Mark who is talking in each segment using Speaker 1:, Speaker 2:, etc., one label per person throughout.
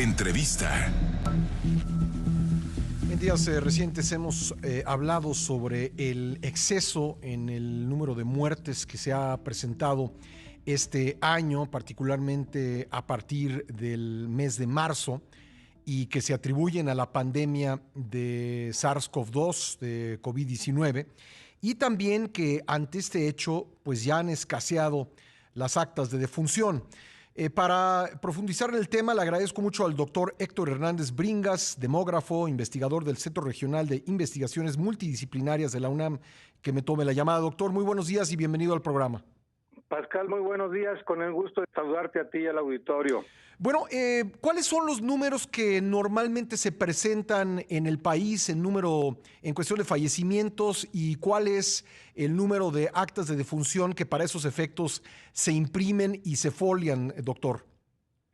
Speaker 1: Entrevista.
Speaker 2: En días recientes hemos hablado sobre el exceso en el número de muertes que se ha presentado este año, particularmente a partir del mes de marzo, y que se atribuyen a la pandemia de SARS-CoV-2, de COVID-19, y también que ante este hecho pues ya han escaseado las actas de defunción. Para profundizar en el tema, le agradezco mucho al doctor Héctor Hernández Bringas, demógrafo, investigador del Centro Regional de Investigaciones Multidisciplinarias de la UNAM, que me tome la llamada. Doctor, muy buenos días y bienvenido al programa.
Speaker 3: Pascal, muy buenos días, con el gusto de saludarte a ti y al auditorio.
Speaker 2: Bueno, ¿cuáles son los números que normalmente se presentan en el país en cuestión de fallecimientos, y cuál es el número de actas de defunción que para esos efectos se imprimen y se folian, doctor?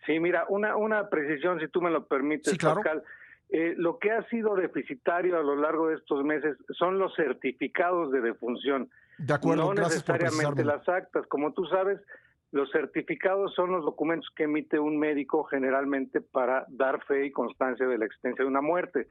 Speaker 3: Sí, mira, una precisión, si tú me lo permites,
Speaker 2: sí, claro.
Speaker 3: Pascal. Lo que ha sido deficitario a lo largo de estos meses son los certificados de defunción.
Speaker 2: De acuerdo,
Speaker 3: no
Speaker 2: gracias por
Speaker 3: necesariamente las actas. Como tú sabes, los certificados son los documentos que emite un médico generalmente para dar fe y constancia de la existencia de una muerte.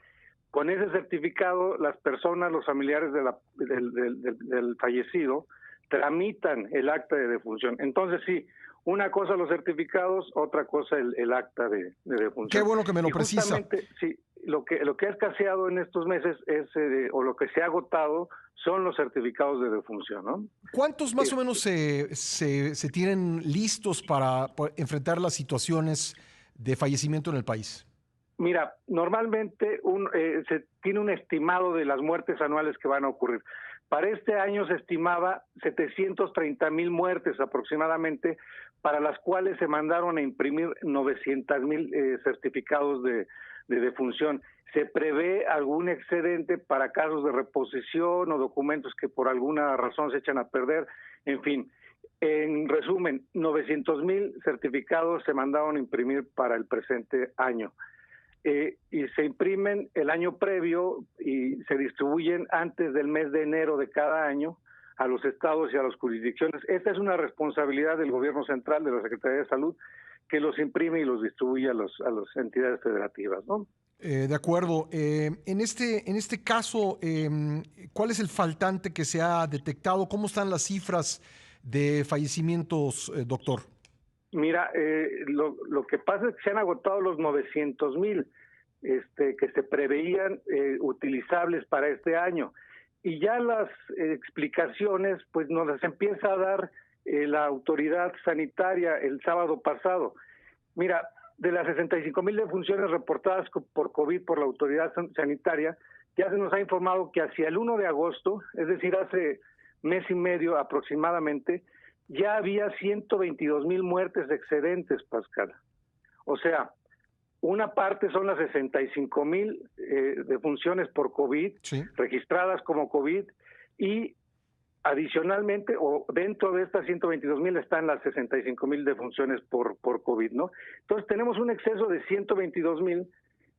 Speaker 3: Con ese certificado, las personas, los familiares del fallecido, tramitan el acta de defunción. Entonces, sí, una cosa los certificados, otra cosa el acta de defunción.
Speaker 2: Qué bueno que me lo precisa.
Speaker 3: Sí, lo que ha escaseado en estos meses es, o lo que se ha agotado, son los certificados de defunción, ¿no?
Speaker 2: ¿Cuántos más o menos se tienen listos para enfrentar las situaciones de fallecimiento en el país?
Speaker 3: Mira, normalmente se tiene un estimado de las muertes anuales que van a ocurrir. Para este año se estimaba 730,000 muertes aproximadamente, para las cuales se mandaron a imprimir 900,000 certificados de defunción. Se prevé algún excedente para casos de reposición o documentos que por alguna razón se echan a perder. En fin, en resumen, 900,000 certificados se mandaron a imprimir para el presente año. Y se imprimen el año previo y se distribuyen antes del mes de enero de cada año a los estados y a las jurisdicciones. Esta es una responsabilidad del gobierno central, de la Secretaría de Salud, que los imprime y los distribuye a las entidades federativas, ¿no?
Speaker 2: De acuerdo. En este caso, ¿cuál es el faltante que se ha detectado? ¿Cómo están las cifras de fallecimientos, doctor?
Speaker 3: Mira, lo que pasa es que se han agotado los 900,000 que se preveían utilizables para este año. Y ya las explicaciones pues nos las empieza a dar la autoridad sanitaria el sábado pasado. Mira, de las 65,000 defunciones reportadas por COVID por la autoridad sanitaria, ya se nos ha informado que hacia el 1 de agosto, es decir, hace mes y medio aproximadamente, ya había 122,000 muertes excedentes, Pascal. O sea, una parte son las 65,000 defunciones por COVID, sí, registradas como COVID, y adicionalmente, o dentro de estas 122,000 están las 65,000 defunciones por COVID, ¿no? Entonces tenemos un exceso de 122,000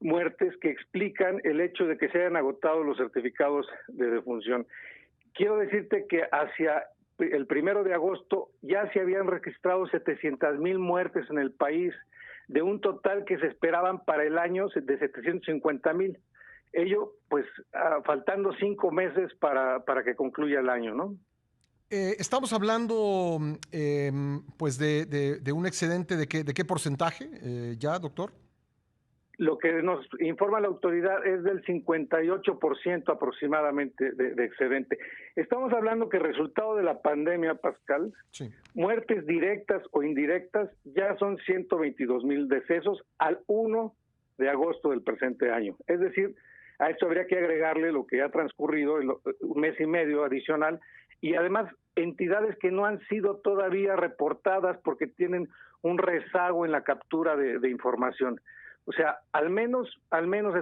Speaker 3: muertes que explican el hecho de que se hayan agotado los certificados de defunción. Quiero decirte que hacia el 1 de agosto ya se habían registrado 700,000 muertes en el país, de un total que se esperaban para el año de 750,000. Ello, pues, faltando 5 meses para que concluya el año, ¿no?
Speaker 2: Estamos hablando, pues, de un excedente de qué porcentaje, ya, doctor.
Speaker 3: Lo que nos informa la autoridad es del 58% aproximadamente de excedente. Estamos hablando que resultado de la pandemia, Pascal, sí, muertes directas o indirectas ya son 122,000 decesos al 1 de agosto del presente año. Es decir, a esto habría que agregarle lo que ha transcurrido, un mes y medio adicional, y además entidades que no han sido todavía reportadas porque tienen un rezago en la captura de información. O sea, al menos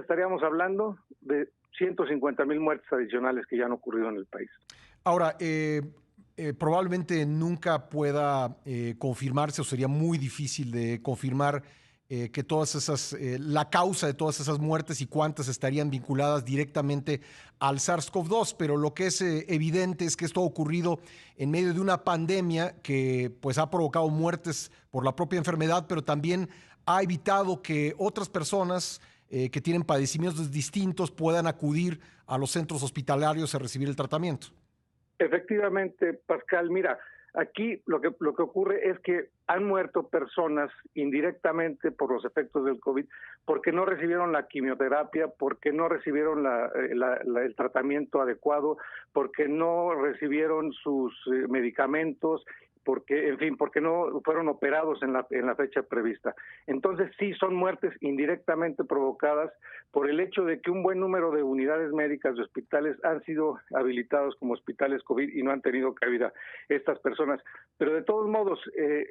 Speaker 3: estaríamos hablando de 150,000 muertes adicionales que ya han ocurrido en el país.
Speaker 2: Ahora, probablemente nunca pueda confirmarse, o sería muy difícil de confirmar que todas esas, la causa de todas esas muertes y cuántas estarían vinculadas directamente al SARS-CoV-2, pero lo que es evidente es que esto ha ocurrido en medio de una pandemia que pues ha provocado muertes por la propia enfermedad, pero también ha evitado que otras personas que tienen padecimientos distintos puedan acudir a los centros hospitalarios a recibir el tratamiento.
Speaker 3: Efectivamente, Pascal, mira, aquí lo que ocurre es que han muerto personas indirectamente por los efectos del COVID porque no recibieron la quimioterapia, porque no recibieron el tratamiento adecuado, porque no recibieron sus medicamentos, porque, en fin, porque no fueron operados en la fecha prevista. Entonces sí son muertes indirectamente provocadas por el hecho de que un buen número de unidades médicas de hospitales han sido habilitados como hospitales COVID y no han tenido cabida estas personas. Pero de todos modos,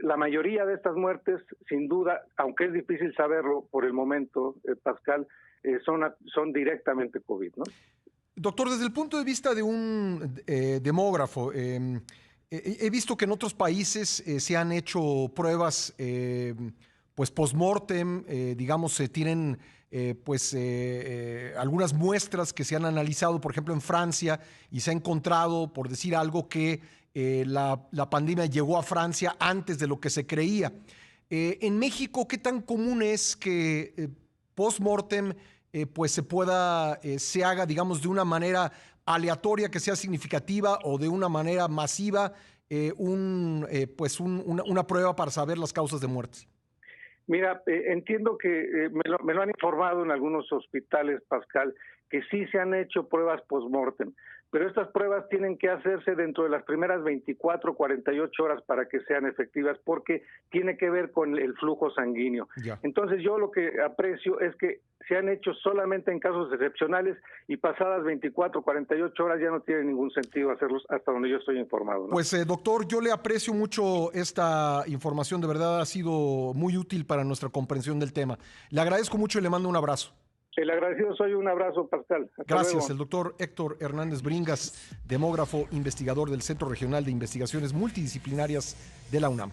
Speaker 3: la mayoría de estas muertes, sin duda, aunque es difícil saberlo por el momento, Pascal, son directamente COVID, ¿no?
Speaker 2: Doctor, desde el punto de vista de un demógrafo, he visto que en otros países se han hecho pruebas pues post-mortem, digamos, se tienen algunas muestras que se han analizado, por ejemplo, en Francia, y se ha encontrado, por decir algo, que la pandemia llegó a Francia antes de lo que se creía. En México, ¿qué tan común es que post-mortem pues se haga, digamos, de una manera aleatoria que sea significativa o de una manera masiva una prueba para saber las causas de muerte?
Speaker 3: Mira, entiendo que me lo han informado en algunos hospitales, Pascal, que sí se han hecho pruebas post-mortem, pero estas pruebas tienen que hacerse dentro de las primeras 24, 48 horas para que sean efectivas, porque tiene que ver con el flujo sanguíneo. Ya. Entonces yo lo que aprecio es que se han hecho solamente en casos excepcionales y pasadas 24, 48 horas ya no tiene ningún sentido hacerlos, hasta donde yo estoy informado, ¿no?
Speaker 2: Pues doctor, yo le aprecio mucho esta información, de verdad ha sido muy útil para nuestra comprensión del tema. Le agradezco mucho y le mando un abrazo.
Speaker 3: El agradecido soy, un abrazo, Pascal.
Speaker 2: Hasta Gracias, luego. El doctor Héctor Hernández Bringas, demógrafo, investigador del Centro Regional de Investigaciones Multidisciplinarias de la UNAM.